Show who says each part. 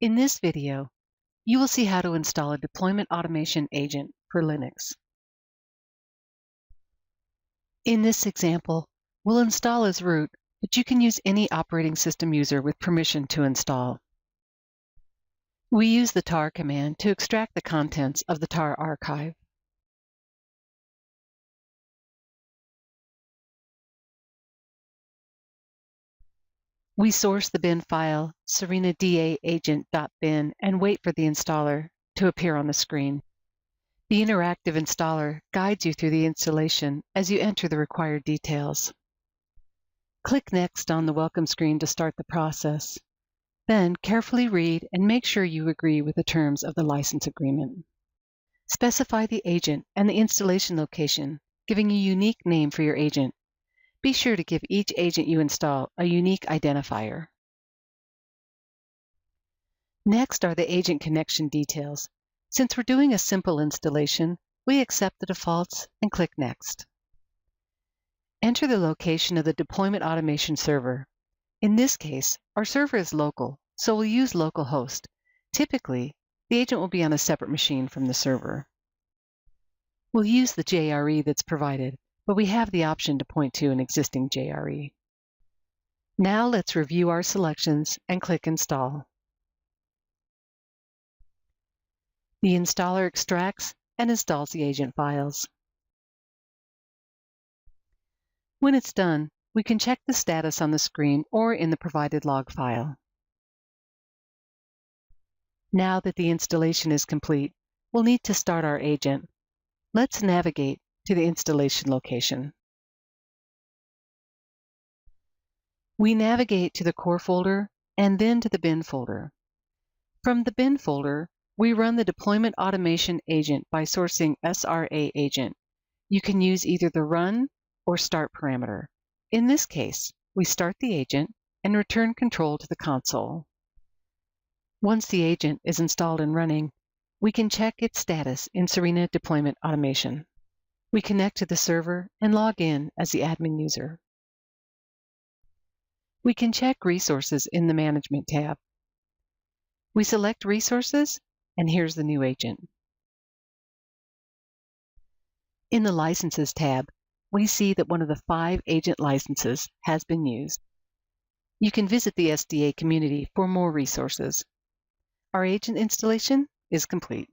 Speaker 1: In this video, you will see how to install a deployment automation agent for Linux. In this example, we'll install as root, but you can use any operating system user with permission to install. We use the tar command to extract the contents of the tar archive. We source the bin file serenadaagent.bin and wait for the installer to appear on the screen. The interactive installer guides you through the installation as you enter the required details. Click Next on the welcome screen to start the process. Then carefully read and make sure you agree with the terms of the license agreement. Specify the agent and the installation location, giving a unique name for your agent. Be sure to give each agent you install a unique identifier. Next are the agent connection details. Since we're doing a simple installation, we accept the defaults and click Next. Enter the location of the deployment automation server. In this case, our server is local, so we'll use localhost. Typically, the agent will be on a separate machine from the server. We'll use the JRE that's provided, but we have the option to point to an existing JRE. Now let's review our selections and click Install. The installer extracts and installs the agent files. When it's done, we can check the status on the screen or in the provided log file. Now that the installation is complete, we'll need to start our agent. Let's navigate to the installation location. We navigate to the core folder and then to the bin folder. From the bin folder, we run the deployment automation agent by sourcing SRA agent. You can use either the run or start parameter. In this case, we start the agent and return control to the console. Once the agent is installed and running, we can check its status in Serena Deployment Automation. We connect to the server and log in as the admin user. We can check resources in the Management tab. We select Resources, and here's the new agent. In the Licenses tab, we see that one of the 5 agent licenses has been used. You can visit the SDA community for more resources. Our agent installation is complete.